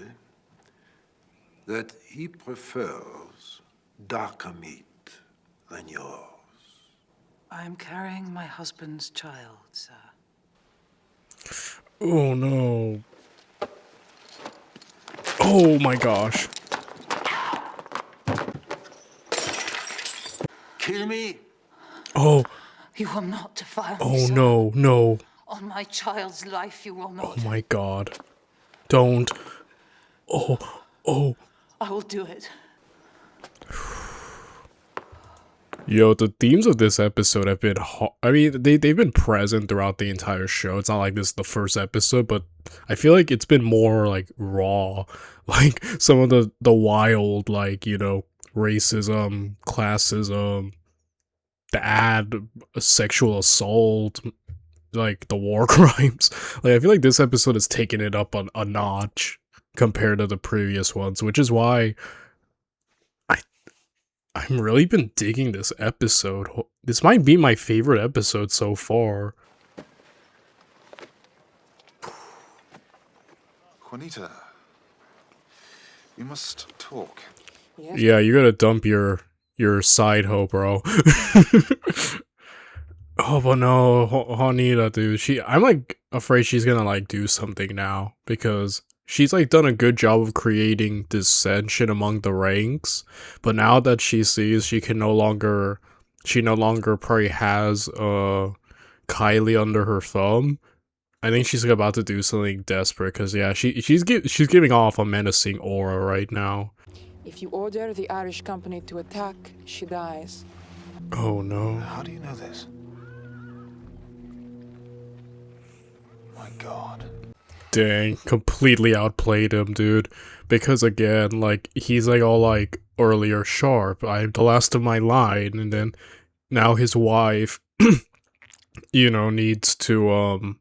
that he prefers darker meat than yours. I am carrying my husband's child, sir. Oh no. Oh my gosh. Kill me? Oh. You will not defile me, Oh sir. no, no. On my child's life, you will not. Oh my god. Don't. Oh, oh. I will do it. Yo, the themes of this episode have been I mean, they've been present throughout the entire show. It's not like this is the first episode, but I feel like it's been more like raw. Like some of the wild, like, you know, racism, classism, sexual assault, like the war crimes. Like I feel like this episode has taken it up a notch compared to the previous ones, which is why I'm really been digging this episode. This might be my favorite episode so far. Juanita, we must talk. Yes. Yeah, you gotta dump your side hoe, bro. Oh, but no, Juanita, dude. I'm like afraid she's gonna like do something now because she's like done a good job of creating dissension among the ranks, but now that she sees she no longer probably has Kylie under her thumb, I think she's about to do something desperate because yeah, she's giving off a menacing aura right now. If you order the Irish company to attack, she dies. Oh no. How do you know this? My God. Dang, completely outplayed him, dude. Because again, like, he's like all like, earlier Sharpe, I'm the last of my line, and then now his wife, you know, needs to,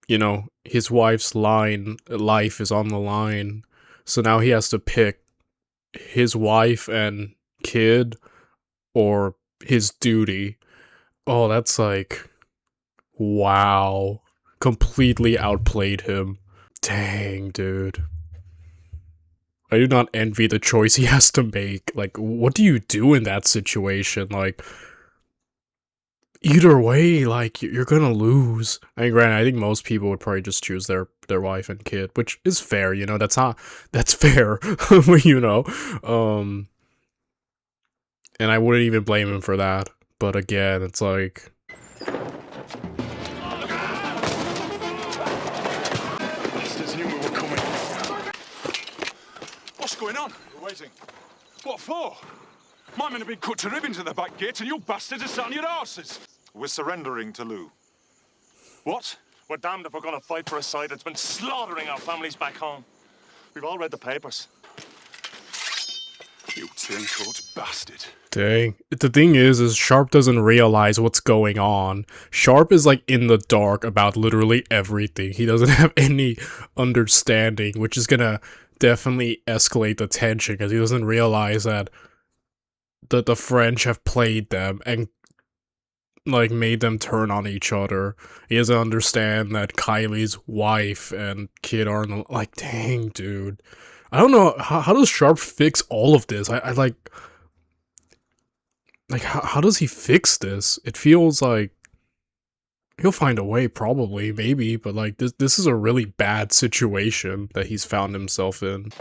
you know, his wife's life is on the line. So now he has to pick his wife and kid or his duty. Oh, that's like, wow. Completely outplayed him. Dang, dude. I do not envy the choice he has to make. Like, what do you do in that situation? Like, either way, like, you're gonna lose. I mean, granted, I think most people would probably just choose their wife and kid, which is fair, you know, that's fair, you know, and I wouldn't even blame him for that, but again, it's like... Bastards knew we were coming. What's going on? We're waiting. What for? My men have been cut to ribbons at the back gate and you bastards are sat on your arses. We're surrendering to Lou. What? We're damned if we're gonna fight for a side that's been slaughtering our families back home. We've all read the papers. You turncoat bastard. Dang. The thing is Sharpe doesn't realize what's going on. Sharpe is like in the dark about literally everything. He doesn't have any understanding, which is gonna definitely escalate the tension because he doesn't realize that the French have played them and like made them turn on each other. He doesn't understand that Kylie's wife and kid are like, dang, dude. I don't know, how does Sharpe fix all of this? I like how does he fix this? It feels like he'll find a way, probably, maybe, but like this is a really bad situation that he's found himself in.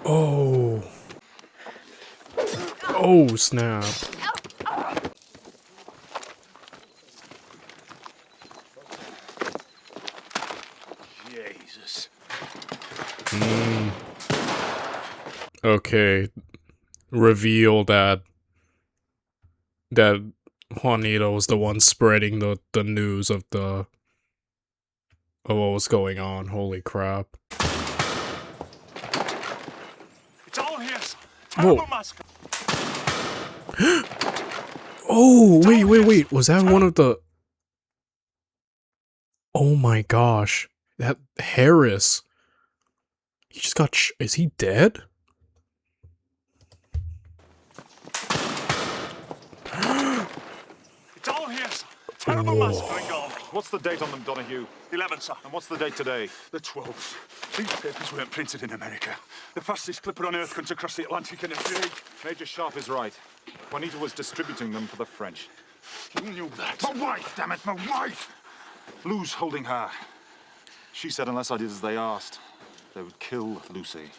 Oh. Oh, snap. Jesus. Okay. Reveal that Juanita was the one spreading the news of what was going on. Holy crap. It's all here. Whoa. Oh, wait. Was that one of the... Oh my gosh. That Harris. He just got is he dead? It's all here. Terrible massacre gone. What's the date on them, Donahue? 11, sir. And what's the date today? The 12th. These papers weren't printed in America. The fastest clipper on earth comes across the Atlantic in a day. Major Sharpe is right. Juanita was distributing them for the French. You knew that. My wife, damn it, my wife! Lou's holding her. She said unless I did as they asked, they would kill Lucy.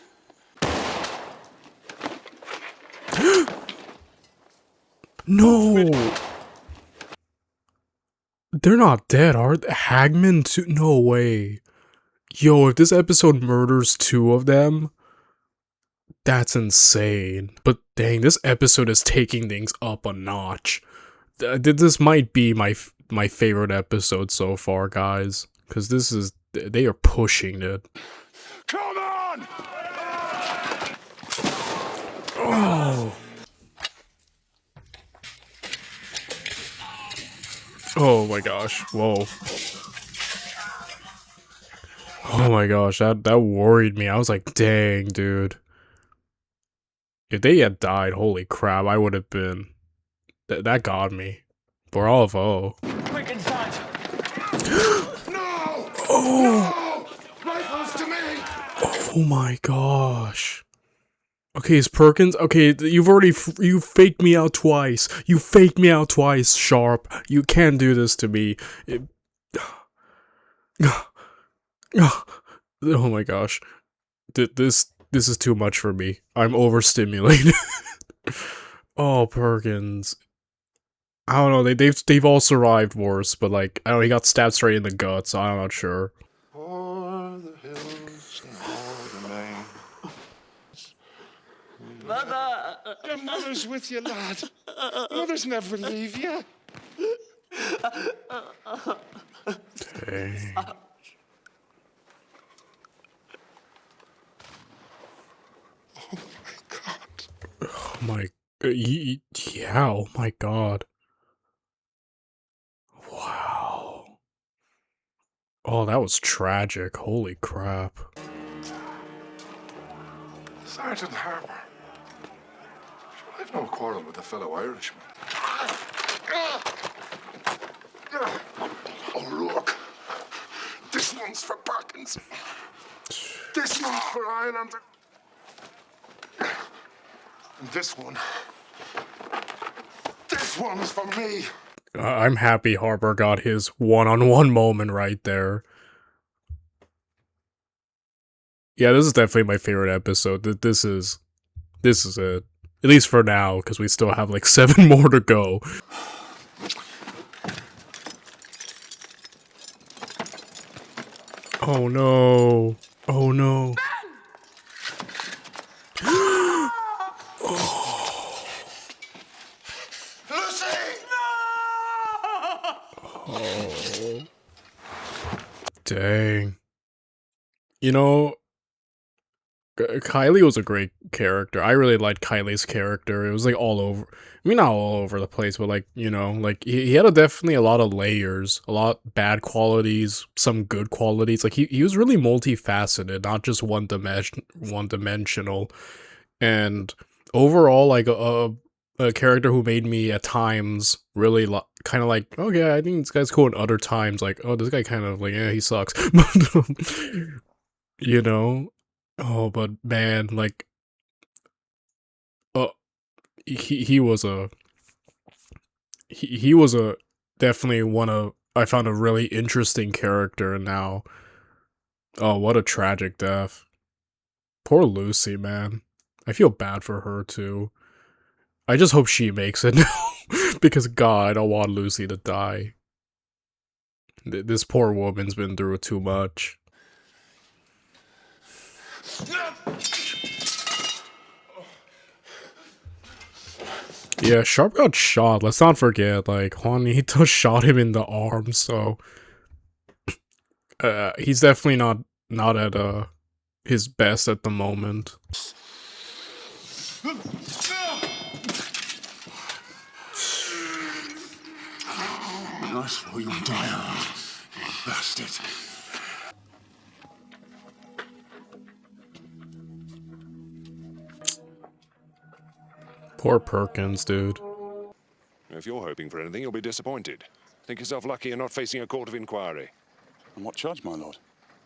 No! They're not dead, are they? Hagman too? No way. Yo, if this episode murders 2 of them, that's insane. But dang, this episode is taking things up a notch. This might be my favorite episode so far, guys. Because they are pushing it. Come on! Oh. Oh my gosh. Whoa. Oh my gosh, that worried me. I was like, dang, dude. If they had died, holy crap, I would have been... That got me. Bravo. Quick inside. No! Oh! No! Rifles to me! Oh my gosh. Okay, is Perkins... Okay, you faked me out twice. You faked me out twice, Sharpe. You can't do this to me. Oh my gosh. This is too much for me. I'm overstimulated. Oh, Perkins. I don't know, they've all survived worse, but like, I don't know, he got stabbed straight in the gut, so I'm not sure. O'er the hills and o'er the main, Mother! Your mother's with you, lad. Mothers never leave you. Dang. Oh my, yeah, oh my god. Wow. Oh, that was tragic. Holy crap. Sergeant Harper. I've no quarrel with a fellow Irishman. Oh, look. This one's for Perkins. This one's for Ireland. And this one's for me. I'm happy Harper got his one-on-one moment right there. Yeah, this is definitely my favorite episode. This is it. At least for now, because we still have like 7 more to go. Oh no. Oh no. Oh. Dang. You know, Kylie was a great character. I really liked Kylie's character. It was like all over. I mean, not all over the place, but like, you know, like he had definitely a lot of layers, a lot bad qualities, some good qualities. Like he was really multifaceted, not just one dimensional. And overall, like a character who made me at times really kind of like, okay, I think this guy's cool, and other times like, oh, this guy kind of like, yeah, he sucks. But you know, oh, but man, like, he was a he was a definitely one of, I found a really interesting character. And now, oh, what a tragic death. Poor Lucy, man. I feel bad for her too. I just hope she makes it now, because God, I don't want Lucy to die. This poor woman's been through too much. Yeah, Sharpe got shot. Let's not forget, like, Juanito shot him in the arm, so he's definitely not at his best at the moment. Nice for you die hard, you bastard. Poor Perkins, dude. If you're hoping for anything, you'll be disappointed. Think yourself lucky you're not facing a court of inquiry. On what charge, my lord?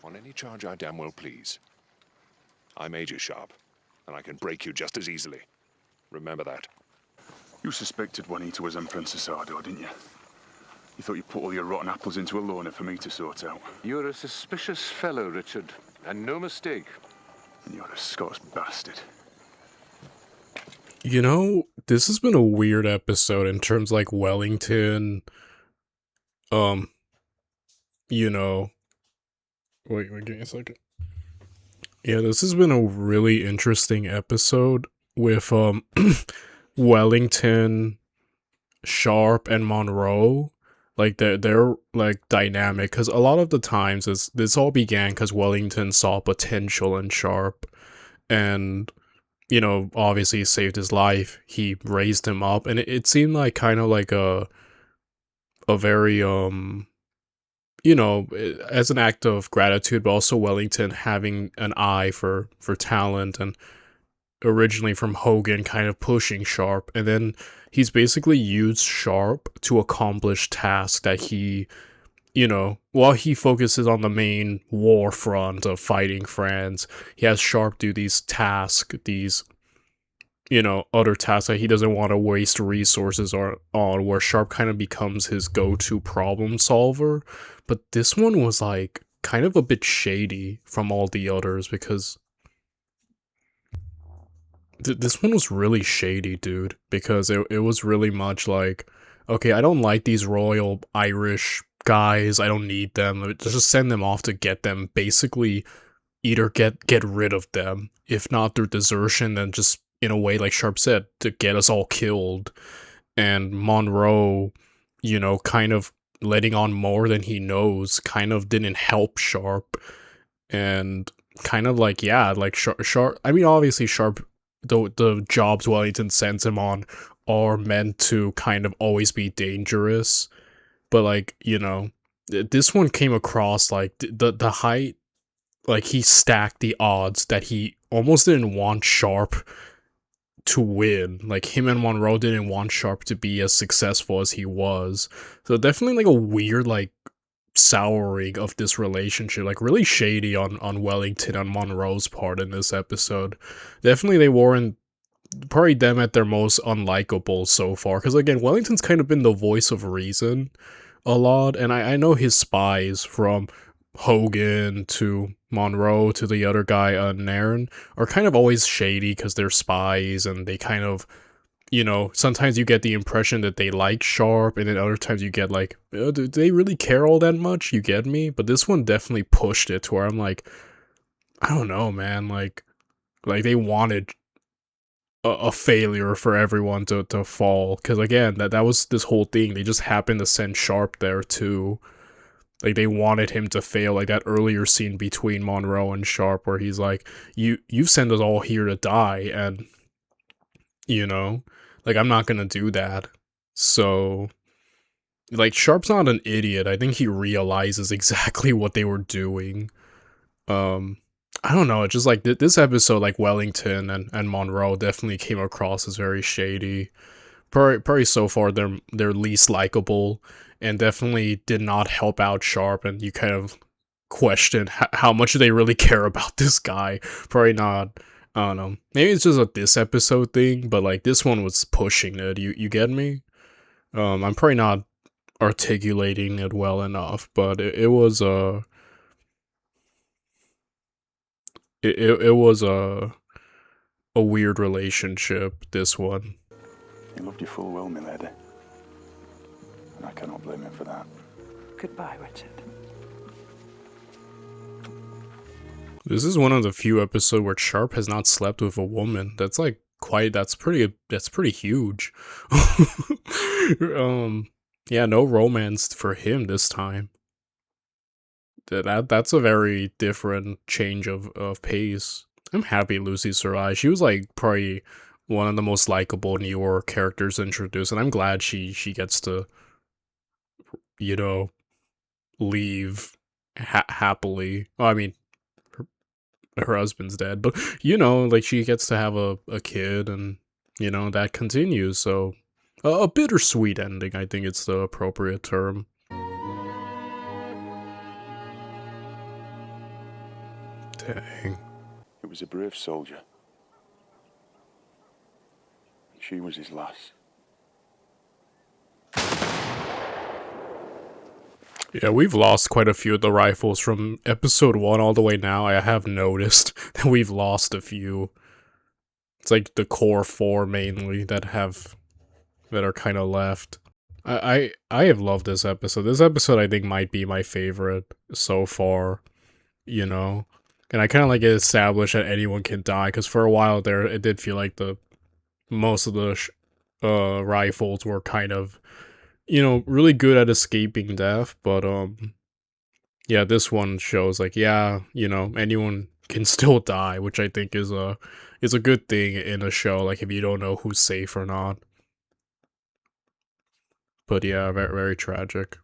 On any charge I damn well please. I'm Major Sharpe, and I can break you just as easily. Remember that. You suspected Juanito was Empress Cesado, didn't you? You thought you put all your rotten apples into a loner for me to sort out. You're a suspicious fellow, Richard, and no mistake. And you're a Scots bastard. You know, this has been a weird episode in terms like Wellington, you know, wait, give me a second. Yeah, this has been a really interesting episode with, Wellington, Sharpe, and Monroe. Like, they're like dynamic, because a lot of the times this all began because Wellington saw potential in Sharpe, and, you know, obviously he saved his life. He raised him up, and it seemed like kind of like a very, you know, as an act of gratitude, but also Wellington having an eye for talent, and originally from Hogan kind of pushing Sharpe, and then he's basically used Sharpe to accomplish tasks that he, you know, while he focuses on the main war front of fighting France, he has Sharpe do these tasks, these, you know, other tasks that he doesn't want to waste resources on, where Sharpe kind of becomes his go-to problem solver. But this one was like kind of a bit shady from all the others, because this one was really shady, dude, because it was really much like, okay, I don't like these royal Irish guys, I don't need them, just send them off to get them, basically either get rid of them, if not through desertion, then just in a way, like Sharpe said, to get us all killed. And Monroe, you know, kind of letting on more than he knows kind of didn't help Sharpe. And kind of like, yeah, like Sharpe, I mean, obviously Sharpe, the jobs Wellington sends him on are meant to kind of always be dangerous. But like, you know, this one came across like the height, like he stacked the odds that he almost didn't want Sharpe to win. Like him and Monroe didn't want Sharpe to be as successful as he was. So definitely like a weird like souring of this relationship, like really shady on Wellington and Monroe's part in this episode. Definitely they weren't probably them at their most unlikable so far, because again, Wellington's kind of been the voice of reason a lot, and I know his spies from Hogan to Monroe to the other guy, Nairn, are kind of always shady because they're spies, and they kind of, you know, sometimes you get the impression that they like Sharpe, and then other times you get like, do they really care all that much? You get me? But this one definitely pushed it to where I'm like, I don't know, man, like they wanted a failure for everyone to fall, because again, that was this whole thing. They just happened to send Sharpe there too. Like they wanted him to fail, like that earlier scene between Monroe and Sharpe where he's like, you've sent us all here to die, and you know, like I'm not gonna do that. So like Sharpe's not an idiot. I think he realizes exactly what they were doing. I don't know, it's just like this episode, like Wellington and Monroe definitely came across as very shady. Probably so far they're least likable, and definitely did not help out Sharpe, and you kind of question how much they really care about this guy. Probably not. I don't know. Maybe it's just a this episode thing, but like this one was pushing it. You get me? I'm probably not articulating it well enough, but it was it was a weird relationship, this one. He loved you full well, my lady. And I cannot blame him for that. Goodbye, Richard. This is one of the few episodes where Sharpe has not slept with a woman. That's like that's pretty huge. Yeah, no romance for him this time. That's a very different change of pace. I'm happy Lucy survived. She was like probably one of the most likable newer characters introduced, and I'm glad she gets to, you know, leave happily. Well, I mean, her husband's dead, but you know, like she gets to have a kid, and you know that continues. So a bittersweet ending, I think it's the appropriate term. Dang. It was a brave soldier. She was his lass. Yeah, we've lost quite a few of the rifles from episode 1 all the way now. I have noticed that we've lost a few. It's like the core 4 mainly that are kind of left. I have loved this episode. This episode I think might be my favorite so far, you know. And I kind of like it established that anyone can die, because for a while there it did feel like most of the rifles were kind of, you know, really good at escaping death, but yeah, this one shows like, yeah, you know, anyone can still die, which I think is a good thing in a show, like if you don't know who's safe or not. But yeah, very, very tragic.